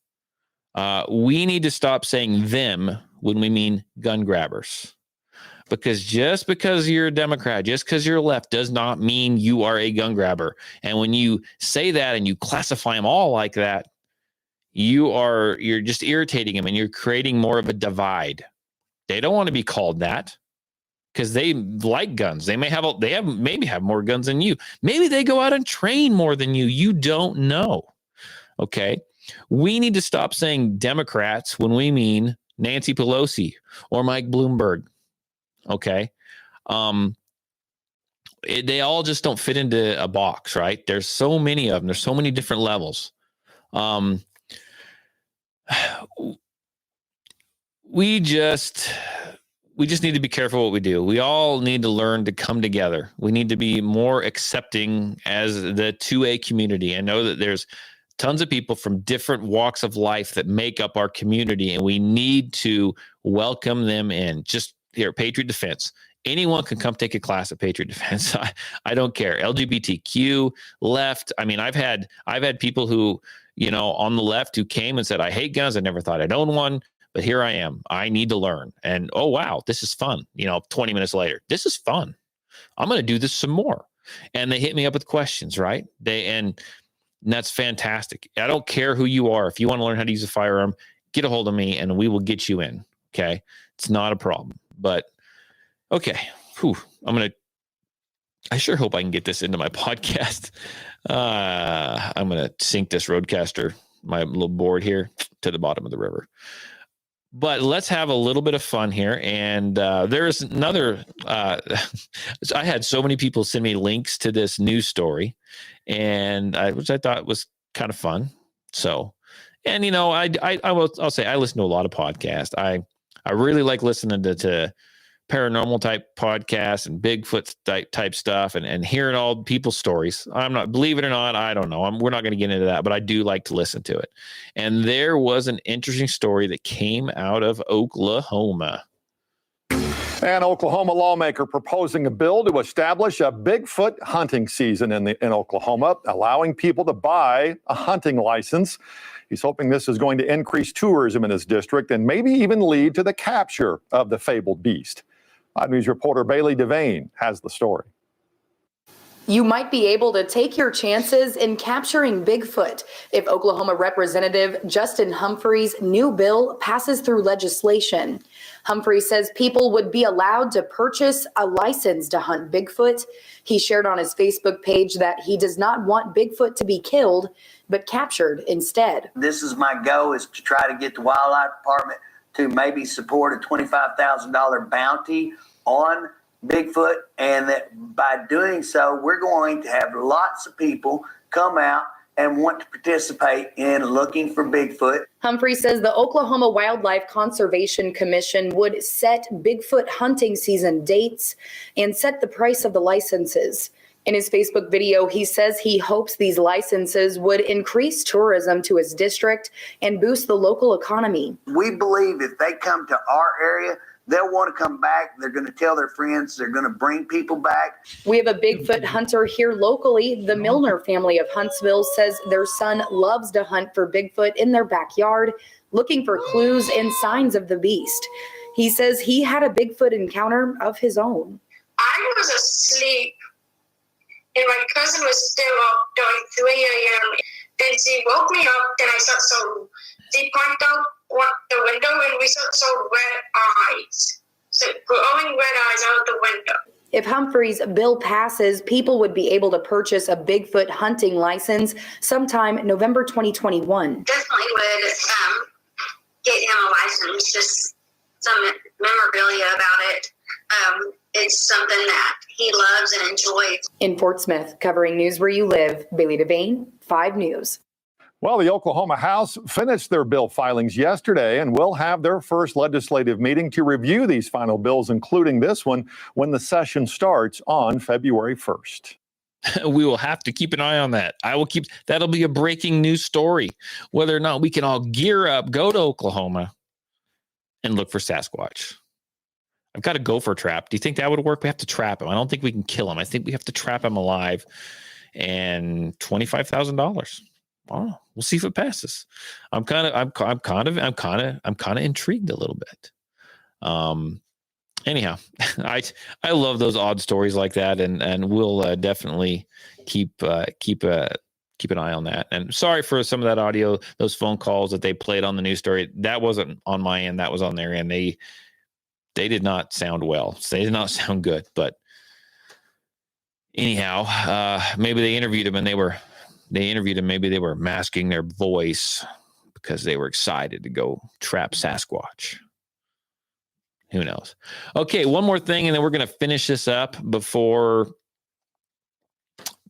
We need to stop saying them when we mean gun grabbers. Because just because you're a Democrat, just because you're left does not mean you are a gun grabber. And when you say that and you classify them all like that, you're just irritating them and you're creating more of a divide. They don't want to be called that, because they like guns. They maybe have more guns than you. Maybe they go out and train more than you. You don't know. Okay. We need to stop saying Democrats when we mean Nancy Pelosi or Mike Bloomberg. Okay. They all just don't fit into a box, right? There's so many of them. There's so many different levels. We just need to be careful what we do. We all need to learn to come together. We need to be more accepting as the 2A community. I know that there's tons of people from different walks of life that make up our community, and we need to welcome them in. Just here, Patriot Defense. Anyone can come take a class at Patriot Defense. I don't care. LGBTQ, left. I mean, I've had people who, on the left who came and said, I hate guns. I never thought I'd own one. But here I am. I need to learn. And, oh, wow, this is fun. 20 minutes later, this is fun. I'm going to do this some more. And they hit me up with questions, right? And that's fantastic. I don't care who you are. If you want to learn how to use a firearm, get a hold of me and we will get you in. Okay. It's not a problem. But, okay. I sure hope I can get this into my podcast. I'm going to sink this Roadcaster, my little board here, to the bottom of the river. But let's have a little bit of fun here. And there is another, I had so many people send me links to this news story, and which I thought was kind of fun. So, and I'll say I listen to a lot of podcasts. I really like listening to paranormal type podcasts and Bigfoot type stuff and hearing all people's stories. Believe it or not, I don't know. We're not going to get into that, but I do like to listen to it. And there was an interesting story that came out of Oklahoma. An Oklahoma lawmaker proposing a bill to establish a Bigfoot hunting season in Oklahoma, allowing people to buy a hunting license. He's hoping this is going to increase tourism in his district and maybe even lead to the capture of the fabled beast. News reporter Bailey Devane has the story. You might be able to take your chances in capturing Bigfoot if Oklahoma Representative Justin Humphrey's new bill passes through legislation. Humphrey says people would be allowed to purchase a license to hunt Bigfoot. He shared on his Facebook page that he does not want Bigfoot to be killed, but captured instead. This is my goal, is to try to get the wildlife department to maybe support a $25,000 bounty on Bigfoot, and that by doing so, we're going to have lots of people come out and want to participate in looking for Bigfoot. Humphrey says the Oklahoma Wildlife Conservation Commission would set Bigfoot hunting season dates and set the price of the licenses. In his Facebook video, he says he hopes these licenses would increase tourism to his district and boost the local economy. We believe if they come to our area, they'll want to come back. They're going to tell their friends. They're going to bring people back. We have a Bigfoot hunter here locally. The Milner family of Huntsville says their son loves to hunt for Bigfoot in their backyard, looking for clues and signs of the beast. He says he had a Bigfoot encounter of his own. I was asleep, and my cousin was still up during 3 a.m. Then she woke me up, then I saw she pointed out the window, and we saw red eyes. So glowing red eyes out the window. If Humphrey's bill passes, people would be able to purchase a Bigfoot hunting license sometime November 2021. Definitely would get him a license, just some memorabilia about it. It's something that he loves and enjoys. In Fort Smith, covering news where you live, Bailey Devane, 5 News. Well, the Oklahoma House finished their bill filings yesterday and will have their first legislative meeting to review these final bills, including this one, when the session starts on February 1st. We will have to keep an eye on that. That'll be a breaking news story, whether or not we can all gear up, go to Oklahoma and look for Sasquatch. I've got a gopher trap. Do you think that would work? We have to trap him. I don't think we can kill him. I think we have to trap him alive, and $25,000. Oh, we'll see if it passes. I'm kind of intrigued a little bit. Anyhow, I love those odd stories like that, and we'll definitely keep an eye on that. And sorry for some of that audio, those phone calls that they played on the news story. That wasn't on my end. That was on their end. They did not sound well. They did not sound good. But anyhow, maybe they interviewed him and maybe they were masking their voice because they were excited to go trap Sasquatch. Who knows? Okay, one more thing, and then we're going to finish this up before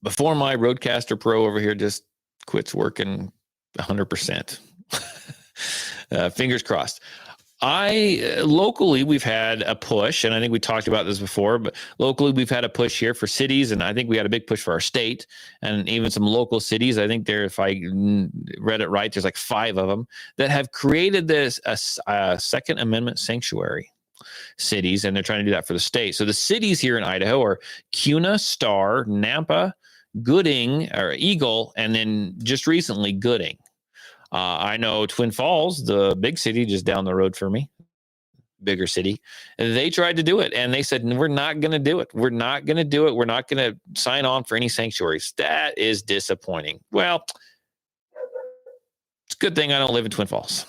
my Roadcaster Pro over here just quits working 100%. Fingers crossed. Locally, we've had a push, and I think we talked about this before, but locally we've had a push here for cities, and I think we had a big push for our state and even some local cities. I think if I read it right, there's like 5 of them that have created this a Second Amendment sanctuary cities, and they're trying to do that for the state. So the cities here in Idaho are Kuna, Star, Nampa, Gooding, or Eagle, and then just recently Gooding. I know Twin Falls, the big city just down the road for me, bigger city, they tried to do it, and they said, we're not going to do it. We're not going to do it. We're not going to sign on for any sanctuaries. That is disappointing. Well, it's a good thing I don't live in Twin Falls.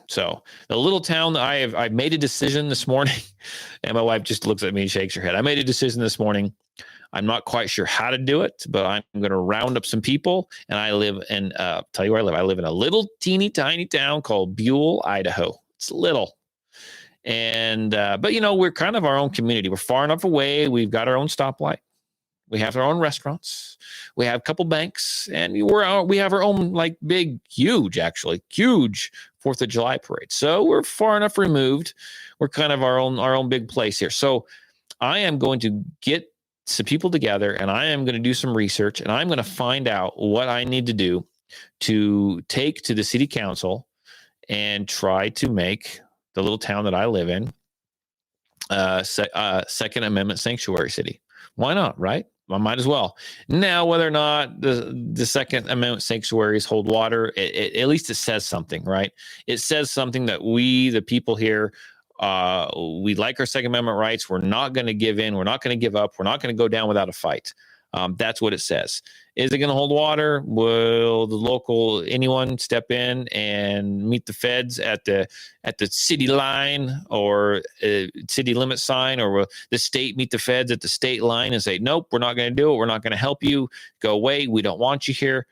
So the little town, I made a decision this morning, and my wife just looks at me and shakes her head. I made a decision this morning. I'm not quite sure how to do it, but I'm going to round up some people, and I live in, tell you where I live. I live in a little teeny tiny town called Buell, Idaho. It's little. And, but we're kind of our own community. We're far enough away. We've got our own stoplight. We have our own restaurants. We have a couple banks, and we have our own huge 4th of July parade. So we're far enough removed. We're kind of our own big place here. So I am going to get some people together, and I am going to do some research, and I'm going to find out what I need to do to take to the city council and try to make the little town that I live in Second Amendment sanctuary city. Why not, right? I might as well. Now, whether or not the Second Amendment sanctuaries hold water, at least it says something, right? It says something that we, the people here, we like our Second Amendment rights. We're not going to give in. We're not going to give up. We're not going to go down without a fight. That's what it says. Is it going to hold water? Will the local anyone step in and meet the feds at the city line or city limit sign, or will the state meet the feds at the state line and say, nope, we're not going to do it. We're not going to help you. Go away. We don't want you here.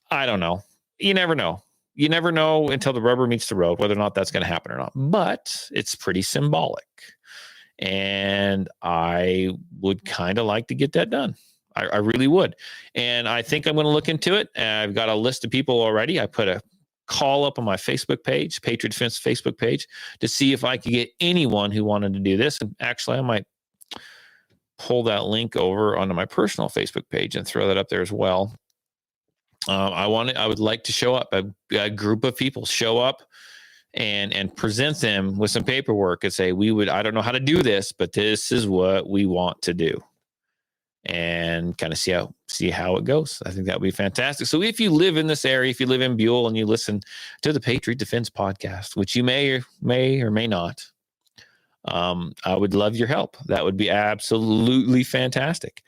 I don't know. You never know. You never know until the rubber meets the road whether or not that's going to happen or not. But it's pretty symbolic. And I would kind of like to get that done. I really would. And I think I'm going to look into it. I've got a list of people already. I put a call up on my Facebook page, Patriot Defense Facebook page, to see if I could get anyone who wanted to do this. And actually, I might pull that link over onto my personal Facebook page and throw that up there as well. I would like to show up, a group of people show up and present them with some paperwork and say, I don't know how to do this, but this is what we want to do, and kind of see how it goes. I think that would be fantastic. So if you live in this area, if you live in Buell and you listen to the Patriot Defense Podcast, which you may or may not, I would love your help. That would be absolutely fantastic.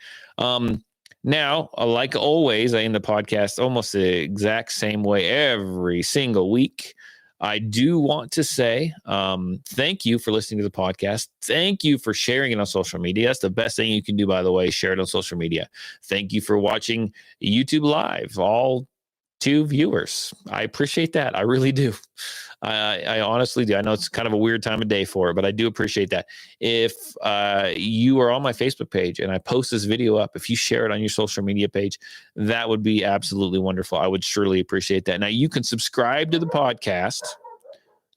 Now, like always, I end the podcast almost the exact same way every single week. I do want to say thank you for listening to the podcast. Thank you for sharing it on social media. That's the best thing you can do, by the way, share it on social media. Thank you for watching YouTube Live, all 2 viewers. I appreciate that. I really do. I honestly do. I know it's kind of a weird time of day for it, but I do appreciate that. If you are on my Facebook page and I post this video up, if you share it on your social media page, that would be absolutely wonderful. I would surely appreciate that. Now, you can subscribe to the podcast,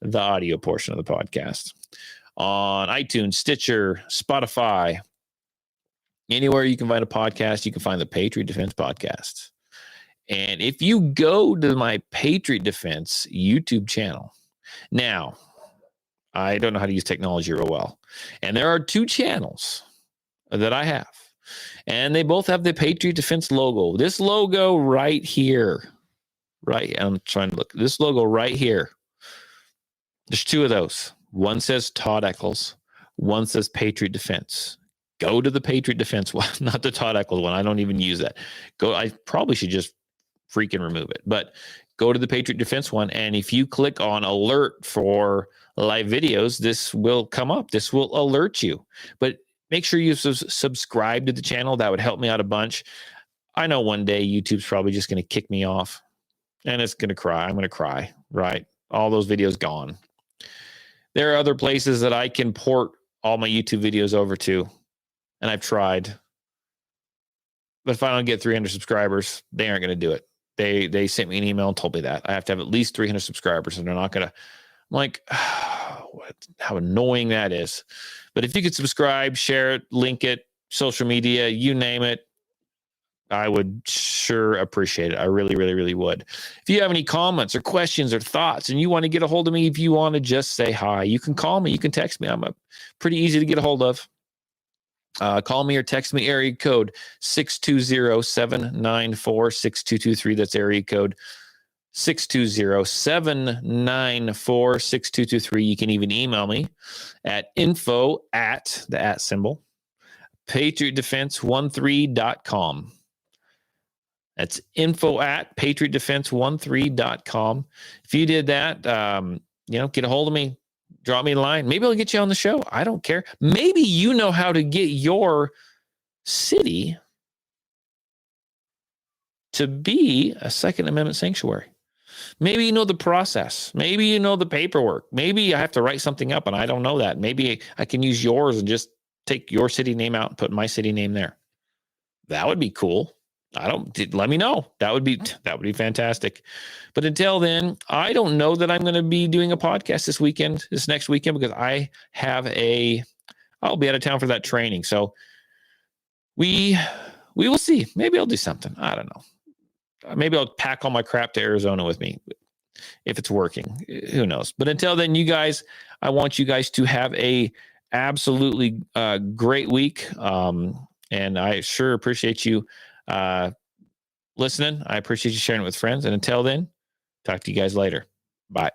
the audio portion of the podcast, on iTunes, Stitcher, Spotify. Anywhere you can find a podcast, you can find the Patriot Defense Podcast. And if you go to my Patriot Defense YouTube channel, now, I don't know how to use technology real well. And there are 2 channels that I have. And they both have the Patriot Defense logo. This logo right here. Right. I'm trying to look. This logo right here. There's 2 of those. One says Todd Eccles. One says Patriot Defense. Go to the Patriot Defense one, not the Todd Eccles one. I don't even use that. I probably should just freaking remove it, but go to the Patriot Defense one. And if you click on alert for live videos, this will come up. This will alert you, but make sure you subscribe to the channel. That would help me out a bunch. I know one day YouTube's probably just going to kick me off and it's going to cry. I'm going to cry, right? All those videos gone. There are other places that I can port all my YouTube videos over to, and I've tried. But if I don't get 300 subscribers, they aren't going to do it. They sent me an email and told me that I have to have at least 300 subscribers, and they're not going to. I'm like, how annoying that is. But if you could subscribe, share it, link it, social media, you name it, I would sure appreciate it. I really, really, really would. If you have any comments or questions or thoughts and you want to get a hold of me, if you want to just say hi, you can call me, you can text me. I'm pretty easy to get a hold of. Call me or text me, area code 620-794-6223. That's area code 620-794-6223. You can even email me at info at the @ symbol, patriotdefense13.com. That's info at patriotdefense13.com. If you did that, get a hold of me. Drop me a line. Maybe I'll get you on the show. I don't care. Maybe you know how to get your city to be a Second Amendment sanctuary. Maybe you know the process. Maybe you know the paperwork. Maybe I have to write something up and I don't know that. Maybe I can use yours and just take your city name out and put my city name there. That would be cool. Let me know. That would be fantastic. But until then, I don't know that I'm going to be doing a podcast this next weekend, because I'll be out of town for that training. So we will see. Maybe I'll do something. I don't know. Maybe I'll pack all my crap to Arizona with me if it's working. Who knows? But until then, you guys, I want you guys to have a absolutely great week. And I sure appreciate you listening. I appreciate you sharing it with friends. And until then, talk to you guys later. Bye.